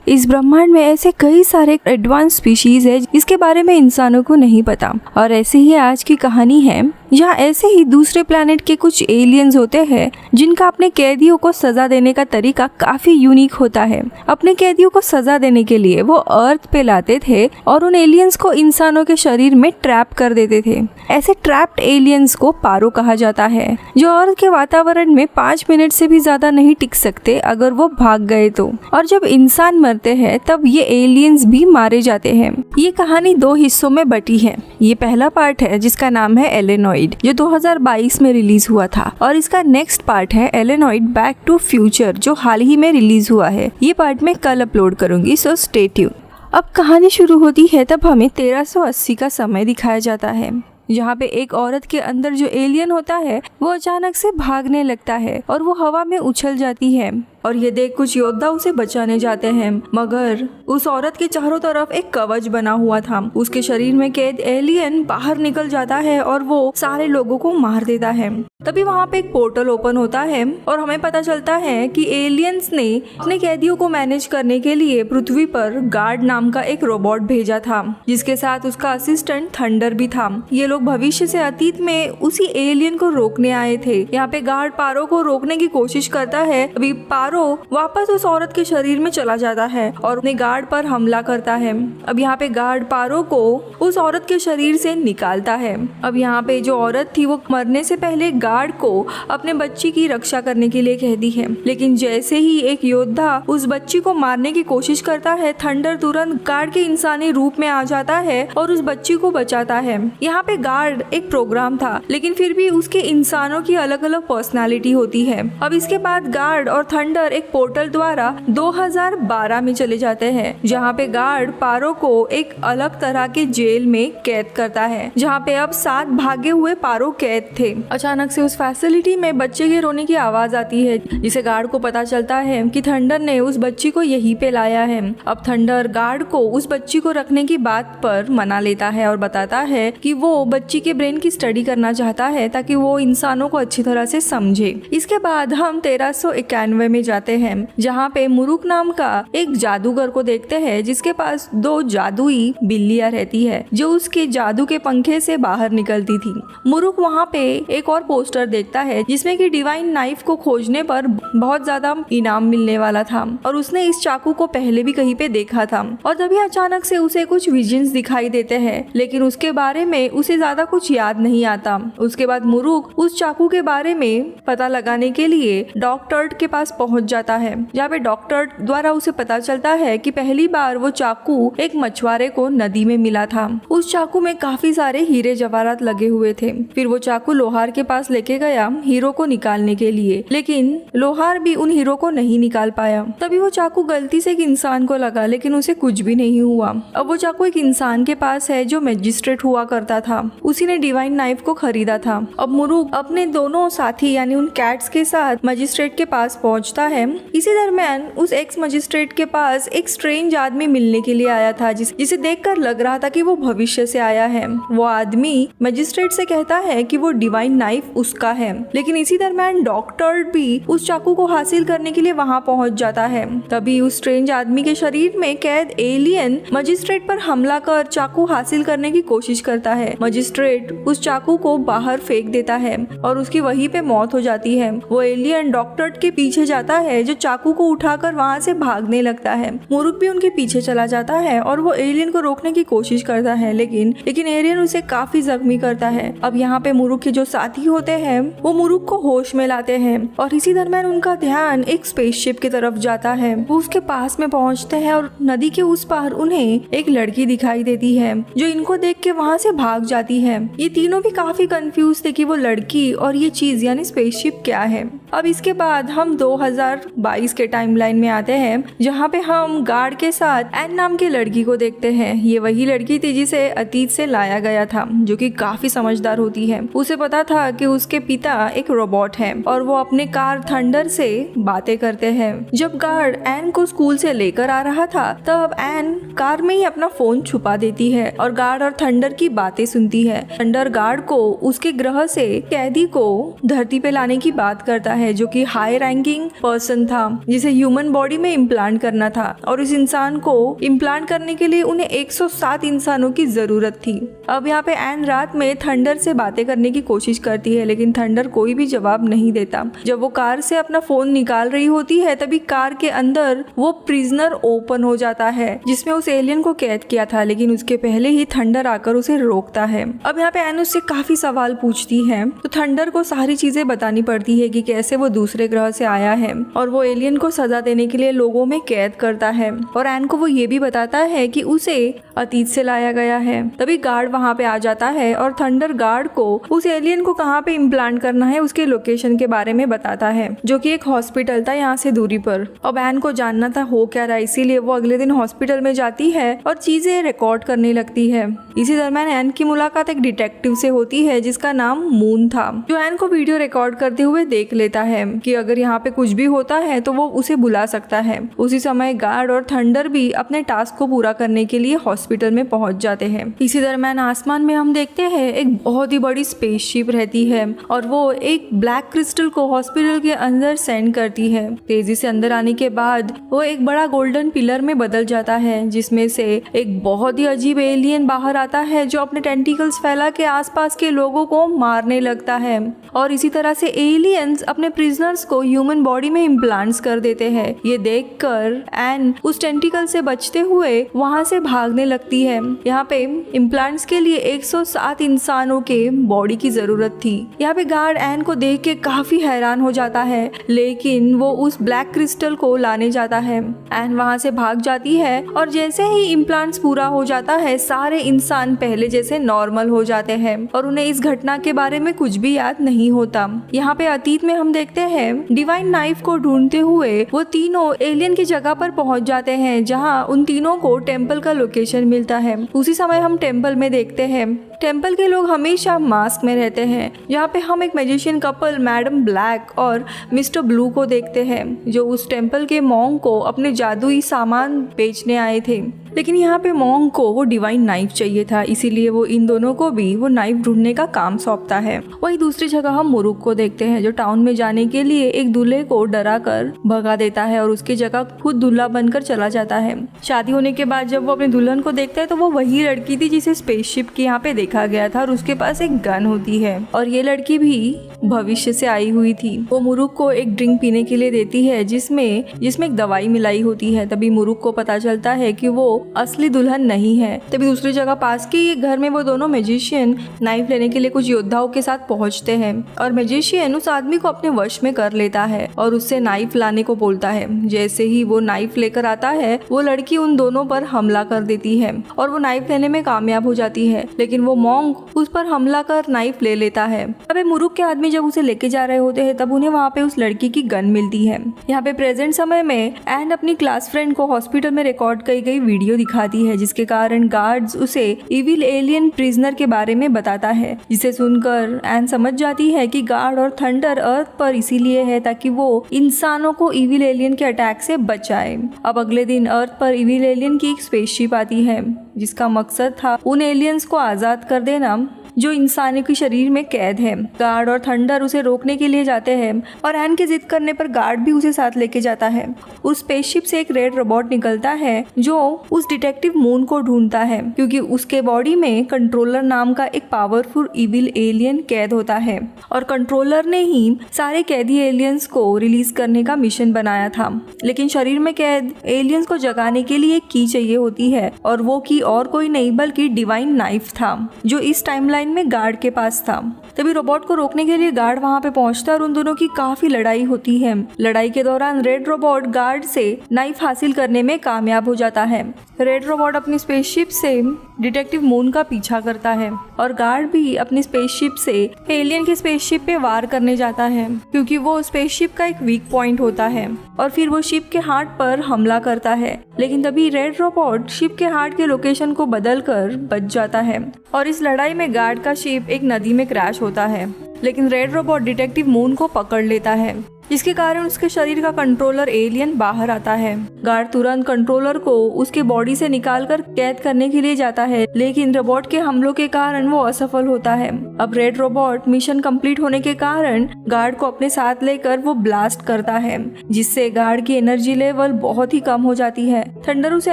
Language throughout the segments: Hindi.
इस ब्रह्मांड में ऐसे कई सारे एडवांस स्पीशीज है जिसके बारे में इंसानों को नहीं पता। और ऐसे ही आज की कहानी है जहाँ ऐसे ही दूसरे प्लैनेट के कुछ एलियंस होते हैं जिनका अपने कैदियों को सजा देने का तरीका काफी यूनिक होता है। अपने कैदियों को सजा देने के लिए वो अर्थ पे लाते थे और उन एलियंस को इंसानों के शरीर में ट्रैप कर देते थे। ऐसे ट्रैप्ड एलियंस को पारो कहा जाता है, जो अर्थ के वातावरण में 5 मिनट से भी ज्यादा नहीं टिक सकते अगर वो भाग गए तो। और जब इंसान मरते हैं तब ये एलियंस भी मारे जाते हैं। ये कहानी 2 हिस्सों में बटी है। ये पहला पार्ट है जिसका नाम है एलेनॉइड, जो 2022 में रिलीज हुआ था, और इसका नेक्स्ट पार्ट है एलेनॉइड बैक टू फ्यूचर, जो हाल ही में रिलीज हुआ है। ये पार्ट मैं कल अपलोड करूंगी, सो स्टे ट्यून। अब कहानी शुरू होती है तब हमें 1380 का समय दिखाया जाता है, जहाँ पे एक औरत के अंदर जो एलियन होता है वो अचानक से भागने लगता है और वो हवा में उछल जाती है। और ये देख कुछ योद्धा उसे बचाने जाते हैं, मगर उस औरत के चारों तरफ एक कवच बना हुआ था। उसके शरीर में कैद एलियन बाहर निकल जाता है और वो सारे लोगों को मार देता है। तभी वहाँ पे एक पोर्टल ओपन होता है और हमें पता चलता है कि एलियंस ने अपने कैदियों को मैनेज करने के लिए पृथ्वी पर गार्ड नाम का एक रोबोट भेजा था, जिसके साथ उसका असिस्टेंट थंडर भी था। ये लोग भविष्य से अतीत में उसी एलियन को रोकने आए थे। यहाँ पे गार्ड पारो को रोकने की कोशिश करता है। अभी पारो वापस उस औरत के शरीर में चला जाता है और अपने गार्ड पर हमला करता है। अब यहाँ पे गार्ड पारो को उस औरत के शरीर से निकालता है। अब यहाँ पे जो औरत थी वो मरने से पहले गार्ड को अपने बच्ची की रक्षा करने के लिए कहती है, लेकिन जैसे ही एक योद्धा उस बच्ची को मारने की कोशिश करता है, थंडर तुरंत गार्ड के इंसानी रूप में आ जाता है और उस बच्ची को बचाता है। यहाँ पे गार्ड एक प्रोग्राम था, लेकिन फिर भी उसके इंसानों की अलग अलग पर्सनालिटी होती है। अब इसके बाद गार्ड और थंडर एक पोर्टल द्वारा 2012 में चले जाते हैं, जहाँ पे गार्ड पारो को एक अलग तरह के जेल में कैद करता है, जहाँ पे अब 7 भागे हुए पारो कैद थे। अचानक से उस फैसिलिटी में बच्चे के रोने की आवाज आती है, जिसे गार्ड को पता चलता है कि थंडर ने उस बच्ची को यहीं पे लाया है। अब थंडर गार्ड को उस बच्ची को रखने की बात पर मना लेता है और बताता है कि वो बच्ची के ब्रेन की स्टडी करना चाहता है ताकि वो इंसानों को अच्छी तरह से समझे। इसके बाद हम 1391 में जाते हैं, जहाँ पे मुरुक नाम का एक जादूगर को देखते हैं, जिसके पास 2 जादुई बिल्लियां रहती है जो उसके जादू के पंखे से बाहर निकलती थी। मुरुक वहाँ पे एक और पोस्टर देखता है जिसमें कि डिवाइन नाइफ को खोजने पर बहुत ज्यादा इनाम मिलने वाला था और उसने इस चाकू को पहले भी कहीं पे देखा था। और तभी अचानक से उसे कुछ विजन्स दिखाई देते हैं, लेकिन उसके बारे में उसे ज्यादा कुछ याद नहीं आता। उसके बाद मुरुक उस चाकू के बारे में पता लगाने के लिए डॉक्टर के पास पहुंच जाता है, जहाँ पे डॉक्टर द्वारा उसे पता चलता है कि पहली बार वो चाकू एक मछुआरे को नदी में मिला था। उस चाकू में काफी सारे हीरे जवाहरात लगे हुए थे। फिर वो चाकू लोहार के पास लेके गया हीरो को निकालने के लिए, लेकिन लोहार भी उन हीरो को नहीं निकाल पाया। तभी वो चाकू गलती से एक इंसान को लगा, लेकिन उसे कुछ भी नहीं हुआ। अब वो चाकू एक इंसान के पास है जो मैजिस्ट्रेट हुआ करता था, उसी ने डिवाइन नाइफ को खरीदा था। अब मुरुक अपने दोनों साथी यानी उन कैट्स के साथ मजिस्ट्रेट के पास पहुंचता है। इसी दरमियान उस एक्स मजिस्ट्रेट के पास एक स्ट्रेंज आदमी मिलने के लिए आया था, जिसे देखकर लग रहा था कि वो भविष्य से आया है। वो आदमी मजिस्ट्रेट से कहता है कि वो डिवाइन नाइफ उसका है, लेकिन इसी दरमियान डॉक्टर भी उस चाकू को हासिल करने के लिए वहां पहुंच जाता है। तभी उस स्ट्रेंज आदमी के शरीर में कैद एलियन मजिस्ट्रेट पर हमला कर चाकू हासिल करने की कोशिश करता है। मजिस्ट्रेट उस चाकू को बाहर फेंक देता है और उसकी वहीं पे मौत हो जाती है। वो एलियन डॉक्टर के पीछे जाता है जो चाकू को उठाकर वहां से भागने लगता है। मुरुक भी उनके पीछे चला जाता है और वो एलियन को रोकने की कोशिश करता है, लेकिन एलियन उसे काफी जख्मी करता है। अब यहाँ पे मुरुक के जो साथी होते हैं वो मुरुक को होश में लाते हैं और इसी दरमियान उनका ध्यान एक स्पेसशिप की तरफ जाता है। वो उसके पास में पहुँचते हैं और नदी के उस पार उन्हें एक लड़की दिखाई देती है जो इनको देख के वहाँ से भाग जाती है। ये तीनों भी काफी कंफ्यूज थे कि वो लड़की और ये चीज यानी स्पेसशिप क्या है। अब इसके बाद हम 2022 के टाइमलाइन में आते हैं, जहाँ पे हम गार्ड के साथ एन नाम की लड़की को देखते हैं। ये वही लड़की थी जिसे अतीत से लाया गया था, जो कि काफी समझदार होती है। उसे पता था कि उसके पिता एक रोबोट है और वो अपने कार थंडर से बातें करते हैं। जब गार्ड एन को स्कूल से लेकर आ रहा था, तब एन कार में ही अपना फोन छुपा देती है और गार्ड और थंडर की बातें सुनती है। थंडर गार्ड को उसके ग्रह से कैदी को धरती पे लाने की बात करता है, जो कि हाई रैंकिंग पर्सन था जिसे ह्यूमन बॉडी में इम्प्लांट करना था और उस इंसान को इम्प्लांट करने के लिए उन्हें 107 इंसानों की जरूरत थी। अब यहाँ पे एन रात में थंडर से बातें करने की कोशिश करती है, लेकिन थंडर कोई भी जवाब नहीं देता। जब वो कार से अपना फोन निकाल रही होती है तभी कार के अंदर वो प्रिजनर ओपन हो जाता है जिसमें उस एलियन को कैद किया था, लेकिन उसके पहले ही थंडर आकर उसे रोकता है। अब यहाँ पे एन उससे काफी सवाल पूछती है तो थंडर को सारी चीजें बतानी पड़ती है कि कैसे वो दूसरे ग्रह से आया है और वो एलियन को सजा देने के लिए लोगों में कैद करता है। और एन को वो ये भी बताता है कि उसे अतीत से लाया गया है। तभी गार्ड वहाँ पे आ जाता है और थंडर गार्ड को उस एलियन को कहाँ पे इम्प्लांट करना है उसके लोकेशन के बारे में बताता है, जो कि एक हॉस्पिटल था यहाँ से दूरी पर। अब एन को जानना था हो क्या रहा, इसीलिए वो अगले दिन हॉस्पिटल में जाती है और चीजें रिकॉर्ड करने लगती है। इसी दरम्यान एन की मुलाकात एक डिटेक्टिव से होती है जिसका नाम मून था, जो एन को वीडियो रिकॉर्ड करते हुए देख लेता है कि अगर यहाँ पे कुछ भी होता है तो वो उसे बुला सकता है। उसी समय गार्ड और थंडर भी अपने टास्क को पूरा करने के लिए हॉस्पिटल में पहुंच जाते हैं। इसी दरम्यान आसमान में हम देखते हैं एक बहुत ही बड़ी स्पेसशिप रहती है और वो एक ब्लैक क्रिस्टल को हॉस्पिटल के अंदर सेंड करती है। तेजी से अंदर आने के बाद वो एक बड़ा गोल्डन पिलर में बदल जाता है जिसमें से एक बहुत ही अजीब एलियन बाहर आता है जो अपने टेंटिकल्स फैला के आसपास के लोगों को मारने लगता है। और इसी तरह से एलियंस अपने प्रिजनर्स को ह्यूमन बॉडी में इम्प्लांट्स कर देते हैं। ये देखकर एन उस टेंटिकल से बचते हुए वहां से भागने लगती है। यहाँ पे इम्प्लांट्स के लिए 107 इंसानों के बॉडी की जरूरत थी। यहाँ पे गार्ड एन को देख के काफी हैरान हो जाता है, लेकिन वो उस ब्लैक क्रिस्टल को लाने जाता है। एन वहां से भाग जाती है और जैसे ही इम्प्लांट्स पूरा हो जाता है सारे इंसान पहले जैसे नॉर्मल हो जाते हैं और उन्हें इस घटना के बारे में कुछ भी याद नहीं होता। यहाँ पे अतीत में हम देखते हैं डिवाइन नाइफ को ढूंढते हुए वो तीनों एलियन की जगह पर पहुंच जाते हैं जहाँ उन तीनों को टेम्पल का लोकेशन मिलता है। उसी समय हम टेम्पल में देखते हैं टेम्पल के लोग हमेशा मास्क में रहते हैं। यहाँ पे हम एक मैजिशियन कपल मैडम ब्लैक और मिस्टर ब्लू को देखते हैं जो उस टेम्पल के मॉन्क को अपने जादुई सामान बेचने आए थे। लेकिन यहाँ पे मॉन्क को वो डिवाइन नाइफ चाहिए था, इसीलिए वो इन दोनों को भी वो नाइफ ढूंढने का काम सौंपता है। वही दूसरी जगह हम मुरुक को देखते हैं जो टाउन में जाने के लिए एक दूल्हे को डरा कर भगा देता है और उसकी जगह खुद दूल्हा बनकर चला जाता है। शादी होने के बाद जब वो अपने दुल्हन को देखता है तो वो वही लड़की थी जिसे स्पेसशिप के यहाँ पे देखा गया था और उसके पास एक गन होती है और ये लड़की भी भविष्य से आई हुई थी। वो मुरुक को एक ड्रिंक पीने के लिए देती है जिसमें एक दवाई मिलाई होती है। तभी मुरुक को पता चलता है कि वो असली दुल्हन नहीं है। तभी दूसरी जगह पास के घर में वो दोनों मैजिशियन नाइफ लेने के लिए कुछ योद्धाओं के साथ पहुंचते हैं और मैजिशियन उस आदमी को अपने वश में कर लेता है और उससे नाइफ लाने को बोलता है। जैसे ही वो नाइफ लेकर आता है वो लड़की उन दोनों पर हमला कर देती है और वो नाइफ लेने में कामयाब हो जाती है, लेकिन वो मॉन्क उस पर हमला कर नाइफ ले लेता है। अबे मुरुक के आदमी जब उसे लेके जा रहे होते हैं तब उन्हें वहाँ पे उस लड़की की गन मिलती है। यहाँ पे प्रेजेंट समय में एन अपनी क्लास फ्रेंड को हॉस्पिटल में रिकॉर्ड की गई वीडियो दिखाती है जिसके कारण गार्ड्स उसे इविल एलियन प्रिजनर के बारे में बताता है, जिसे सुनकर एन समझ जाती है कि गार्ड और थंडर अर्थ पर इसीलिए है ताकि वो इंसानों को इविल एलियन के अटैक से बचाए। अब अगले दिन अर्थ पर इविल एलियन की एक स्पेसशिप आती है जिसका मकसद था उन एलियंस को आजाद कर देना जो इंसानों के शरीर में कैद है। गार्ड और थंडर उसे रोकने के लिए जाते हैं और एन की जिद करने पर गार्ड भी उसे साथ लेके जाता है। उस स्पेसशिप से एक रेड रोबोट निकलता है जो उस डिटेक्टिव मून को ढूंढता है क्योंकि उसके बॉडी में कंट्रोलर नाम का एक पावरफुल इविल एलियन कैद होता है और कंट्रोलर ने ही सारे कैदी एलियंस को रिलीज करने का मिशन बनाया था। लेकिन शरीर में कैद एलियंस को जगाने के लिए एक की चाहिए होती है और वो की और कोई नहीं बल्कि डिवाइन नाइफ था जो इस टाइमलाइन में गार्ड के पास था। तभी रोबोट को रोकने के लिए गार्ड वहां पे पहुंचता है और उन दोनों की काफी लड़ाई होती है। लड़ाई के दौरान रेड रोबोट गार्ड से नाइफ हासिल करने में कामयाब हो जाता है। रेड रोबोट अपनी स्पेसशिप से डिटेक्टिव मून का पीछा करता है और गार्ड भी अपनी स्पेसशिप से एलियन की स्पेसशिप पे वार करने जाता है क्योंकि वो स्पेसशिप का एक वीक पॉइंट होता है और फिर वो शिप के हार्ट पर हमला करता है। लेकिन तभी रेड रोबोट शिप के हार्ट के लोकेशन को बदल कर बच जाता है और इस लड़ाई में गार्ड का शिप एक नदी में क्रैश होता है। लेकिन रेड रोबोट डिटेक्टिव मून को पकड़ लेता है। जिसके कारण उसके शरीर का कंट्रोलर एलियन बाहर आता है। गार्ड तुरंत कंट्रोलर को उसके बॉडी से निकालकर कैद करने के लिए जाता है, लेकिन रोबोट के हमलों के कारण वो असफल होता है। अब रेड रोबोट मिशन कंप्लीट होने के कारण गार्ड को अपने साथ लेकर वो ब्लास्ट करता है, जिससे गार्ड की एनर्जी लेवल बहुत ही कम हो जाती है। थंडर उसे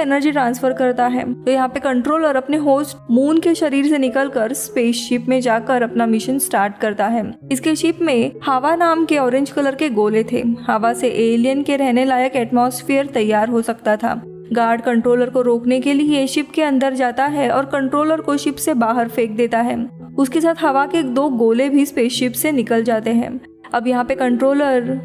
एनर्जी ट्रांसफर करता है, तो यहाँ पे कंट्रोलर अपने होस्ट मून के शरीर से निकलकर स्पेसशिप में जाकर अपना मिशन स्टार्ट करता है। इसके शिप में हवा नाम के ऑरेंज कलर के गोले थे। हवा से एलियन के रहने लायक एटमॉस्फेयर तैयार हो सकता था। गार्ड कंट्रोलर को रोकने के लिए शिप के अंदर जाता है और कंट्रोलर को शिप से बाहर फेंक देता है। उसके साथ हवा के 2 गोले भी स्पेसशिप से निकल जाते हैं। अब यहाँ पे कंट्रोलर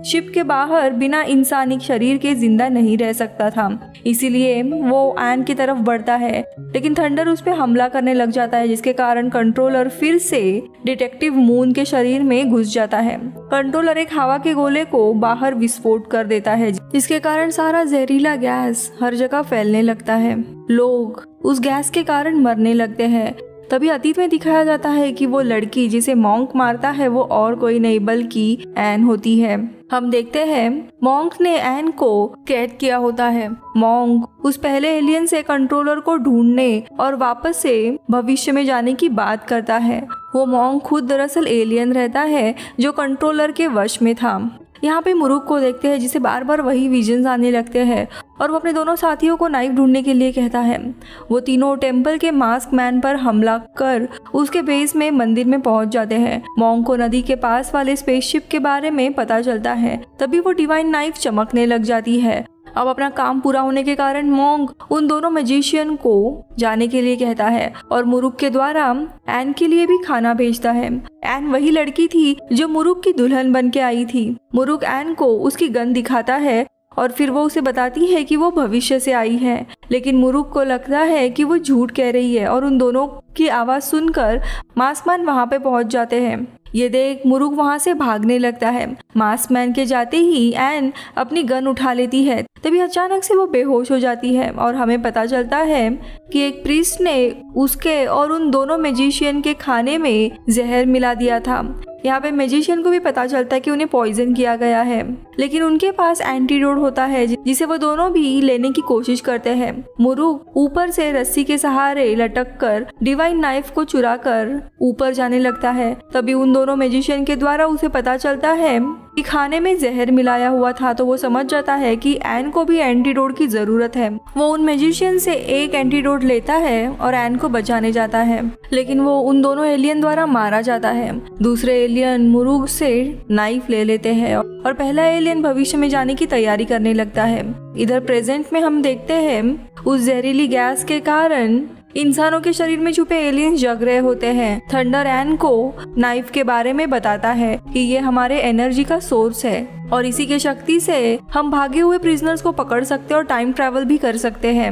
शिप के बाहर बिना इंसानी शरीर के जिंदा नहीं रह सकता था, इसीलिए वो एन की तरफ बढ़ता है, लेकिन थंडर उस पर हमला करने लग जाता है, जिसके कारण कंट्रोलर फिर से डिटेक्टिव मून के शरीर में घुस जाता है। कंट्रोलर एक हवा के गोले को बाहर विस्फोट कर देता है, जिसके कारण सारा जहरीला गैस हर जगह फैलने लगता है। लोग उस गैस के कारण मरने लगते हैं। तभी अतीत में दिखाया जाता है कि वो लड़की जिसे मॉन्क मारता है वो और कोई नहीं बल्कि एन होती है। हम देखते हैं मॉन्क ने एन को कैद किया होता है। मॉन्क उस पहले एलियन से कंट्रोलर को ढूंढने और वापस से भविष्य में जाने की बात करता है। वो मॉन्क खुद दरअसल एलियन रहता है जो कंट्रोलर के वश में था। यहाँ पे मुरुक को देखते हैं, जिसे बार बार वही विजन्स आने लगते हैं और वो अपने दोनों साथियों को नाइफ ढूंढने के लिए कहता है। वो तीनों टेम्पल के मास्क मैन पर हमला कर उसके बेस में मंदिर में पहुंच जाते हैं। मॉन्क को नदी के पास वाले स्पेसशिप के बारे में पता चलता है, तभी वो डिवाइन नाइफ चमकने लग जाती है। अब अपना काम पूरा होने के कारण मॉन्क उन दोनों मैजिशियन को जाने के लिए कहता है और मुरुक के द्वारा एन के लिए भी खाना भेजता है। एन वही लड़की थी जो मुरुक की दुल्हन बन के आई थी। मुरुक एन को उसकी गन दिखाता है और फिर वो उसे बताती है कि वो भविष्य से आई है, लेकिन मुरुक को लगता है कि वो झूठ कह रही है और उन दोनों की आवाज़ सुनकर मास्कमैन वहाँ पे पहुँच जाते हैं। ये देख मुरुक वहाँ से भागने लगता है। मास्कमैन के जाते ही एन अपनी गन उठा लेती है, तभी अचानक से वो बेहोश हो जाती है और हमें पता चलता है कि एक प्रीस्ट ने उसके और उन दोनों मैजिशियन के खाने में जहर मिला दिया था। यहाँ पे मैजिशियन को भी पता चलता है कि उन्हें पॉइजन किया गया है, लेकिन उनके पास एंटीडोट होता है जिसे वो दोनों भी लेने की कोशिश करते हैं। मुरुक ऊपर से रस्सी के सहारे लटक कर डिवाइन नाइफ को चुरा कर ऊपर जाने लगता है। तभी उन दोनों मैजिशियन के द्वारा उसे पता चलता है कि खाने में जहर मिलाया हुआ था, तो वो समझ जाता है कि एन को भी एंटीडोट की जरूरत है। वो उन मैजिशियन से एक एंटीडोट लेता है और एन को बचाने जाता है, लेकिन वो उन दोनों एलियन द्वारा मारा जाता है। दूसरे एलियन मुरुक से नाइफ ले लेते हैं और पहला एलियन भविष्य में जाने की तैयारी करने लगता है। इधर प्रेजेंट में हम देखते हैं उस जहरीली गैस के कारण इंसानों के शरीर में छुपे एलियंस जग रहे होते हैं। थंडर एन को नाइफ के बारे में बताता है कि ये हमारे एनर्जी का सोर्स है और इसी के शक्ति से हम भागे हुए प्रिजनर्स को पकड़ सकते और टाइम ट्रैवल भी कर सकते हैं।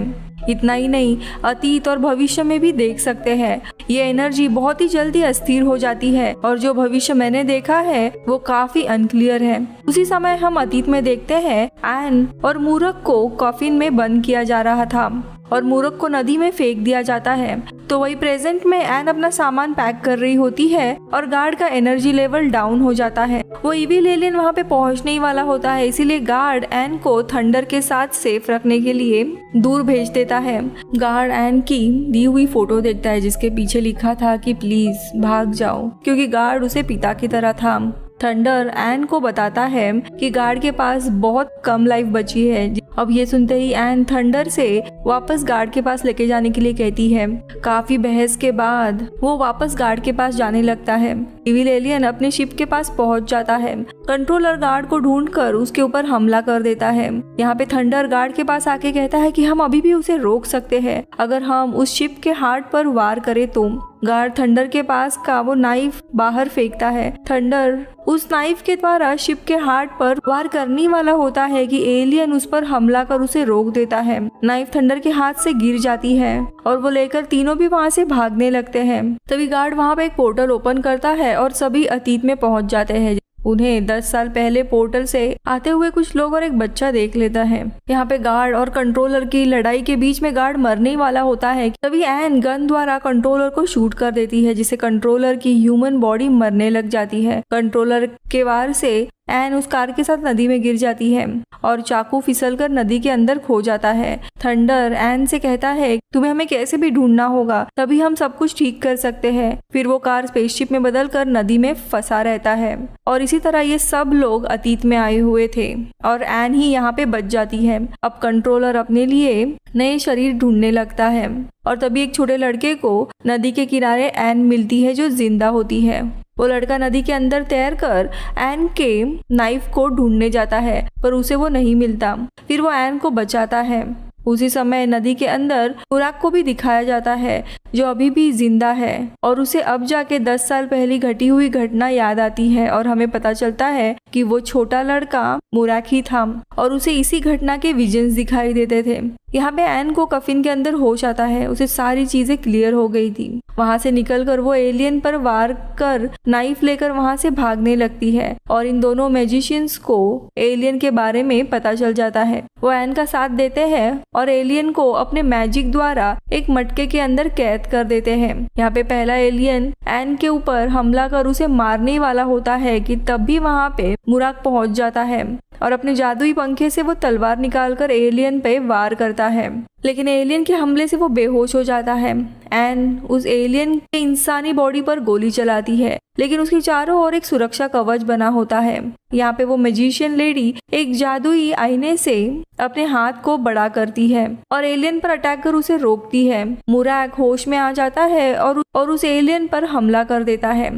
इतना ही नहीं, अतीत और भविष्य में भी देख सकते हैं। ये एनर्जी बहुत ही जल्दी अस्थिर हो जाती है और जो भविष्य मैंने देखा है वो काफी अनक्लियर है। उसी समय हम अतीत में देखते हैं एन और मूरख को कॉफिन में बंद किया जा रहा था और मूरख को नदी में फेंक दिया जाता है। तो वही प्रेजेंट में एन अपना सामान पैक कर रही होती है और गार्ड का एनर्जी लेवल डाउन हो जाता है। वो इविल एलियन वहाँ पे पहुँचने ही वाला होता है, इसीलिए गार्ड एन को थंडर के साथ सेफ रखने के लिए दूर भेज देता है। गार्ड एन की दी हुई फोटो देखता है जिसके पीछे लिखा था कि प्लीज भाग जाओ, क्योंकि गार्ड उसे पिता की तरह था। थंडर एन को बताता है कि गार्ड के पास बहुत कम लाइफ बची है। अब ये सुनते ही एन थंडर से वापस गार्ड के पास लेके जाने के लिए कहती है। काफी बहस के बाद वो वापस गार्ड के पास जाने लगता है। इविल एलियन अपने शिप के पास पहुंच जाता है। कंट्रोलर गार्ड को ढूंढकर उसके ऊपर हमला कर देता है। यहाँ पे थंडर गार्ड के पास आके कहता है कि हम अभी भी उसे रोक सकते हैं अगर हम उस शिप के हार्ट पर वार करें तो। गार्ड थंडर के पास का वो नाइफ बाहर फेंकता है। थंडर उस नाइफ के द्वारा शिप के हार्ट पर वार करने वाला होता है कि एलियन उस पर हमला कर उसे रोक देता है। नाइफ थंडर के हाथ से गिर जाती है और वो लेकर तीनों भी वहाँ से भागने लगते हैं। तभी गार्ड वहाँ पे एक पोर्टल ओपन करता है और सभी अतीत में पहुँच जाते हैं। उन्हें 10 साल पहले पोर्टल से आते हुए कुछ लोग और एक बच्चा देख लेता है। यहाँ पे गार्ड और कंट्रोलर की लड़ाई के बीच में गार्ड मरने वाला होता है। तभी एन गन द्वारा कंट्रोलर को शूट कर देती है, जिससे कंट्रोलर की ह्यूमन बॉडी मरने लग जाती है। कंट्रोलर के वार से एन उस कार के साथ नदी में गिर जाती है और चाकू फिसलकर नदी के अंदर खो जाता है। थंडर एन से कहता है तुम्हें हमें कैसे भी ढूंढना होगा, तभी हम सब कुछ ठीक कर सकते हैं। फिर वो कार स्पेसशिप में बदलकर नदी में फंसा रहता है और इसी तरह ये सब लोग अतीत में आए हुए थे और एन ही यहाँ पे बच जाती है। अब कंट्रोलर अपने लिए नए शरीर ढूंढने लगता है और तभी एक छोटे लड़के को नदी के किनारे एन मिलती है जो जिंदा होती है। वो लड़का नदी के अंदर तैरकर एन के नाइफ को ढूंढने जाता है पर उसे वो नहीं मिलता। फिर वो एन को बचाता है। उसी समय नदी के अंदर मुराक को भी दिखाया जाता है जो अभी भी जिंदा है और उसे अब जाके 10 साल पहले घटी हुई घटना याद आती है और हमें पता चलता है कि वो छोटा लड़का मुराक ही था और उसे इसी घटना के विजन्स दिखाई देते थे। यहाँ पे एन को कफिन के अंदर होश आता है, उसे सारी चीजें क्लियर हो गई थी। वहाँ से निकलकर वो एलियन पर वार कर नाइफ लेकर वहाँ से भागने लगती है और इन दोनों मैजिशियंस को एलियन के बारे में पता चल जाता है। वो एन का साथ देते हैं और एलियन को अपने मैजिक द्वारा एक मटके के अंदर कैद कर देते हैं। यहाँ पे पहला एलियन एन के ऊपर हमला कर उसे मारने वाला होता है कि तब भी वहाँ पे मुराक पहुंच जाता है और अपने जादुई पंखे से वो तलवार निकालकर एलियन पे वार करता है, लेकिन एलियन के हमले से वो बेहोश हो जाता है। एन उस एलियन के इंसानी बॉडी पर गोली चलाती है लेकिन उसके चारों ओर एक सुरक्षा कवच बना होता है। यहाँ पे वो मैजिशियन लेडी एक जादुई आईने से अपने हाथ को बड़ा करती है और एलियन पर अटैक कर उसे रोकती है। मुराक होश में आ जाता है और उस एलियन पर हमला कर देता है।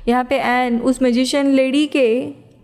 यहाँ पे एन उस मैजिशियन लेडी के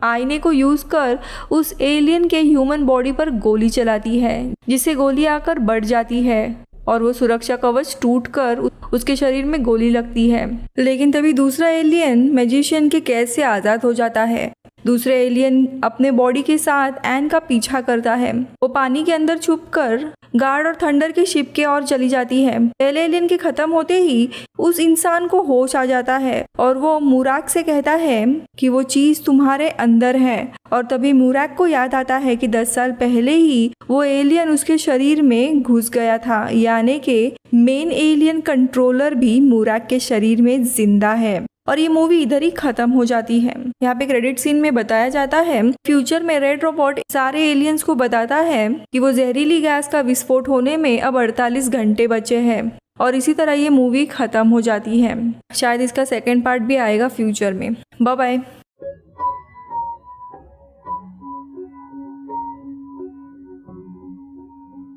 आईने को यूज कर उस एलियन के ह्यूमन बॉडी पर गोली चलाती है जिससे गोली आकर बढ़ जाती है और वो सुरक्षा कवच टूटकर उसके शरीर में गोली लगती है। लेकिन तभी दूसरा एलियन मैजिशियन के कैद से आजाद हो जाता है। दूसरे एलियन अपने बॉडी के साथ एन का पीछा करता है। वो पानी के अंदर छुपकर गार्ड और थंडर के शिप के ओर चली जाती है। पहले एलियन के खत्म होते ही उस इंसान को होश आ जाता है और वो मुराक से कहता है कि वो चीज तुम्हारे अंदर है और तभी मुराक को याद आता है कि 10 साल पहले ही वो एलियन उसके शरीर में घुस गया था, यानी कि मेन एलियन कंट्रोलर भी मुराक के शरीर में जिंदा है। और ये मूवी इधर ही खत्म हो जाती है। यहाँ पे क्रेडिट सीन में बताया जाता है फ्यूचर में रेड रोबोट सारे एलियंस को बताता है कि वो जहरीली गैस का विस्फोट होने में अब 48 घंटे बचे हैं और इसी तरह ये मूवी खत्म हो जाती है। शायद इसका सेकंड पार्ट भी आएगा फ्यूचर में। Bye bye.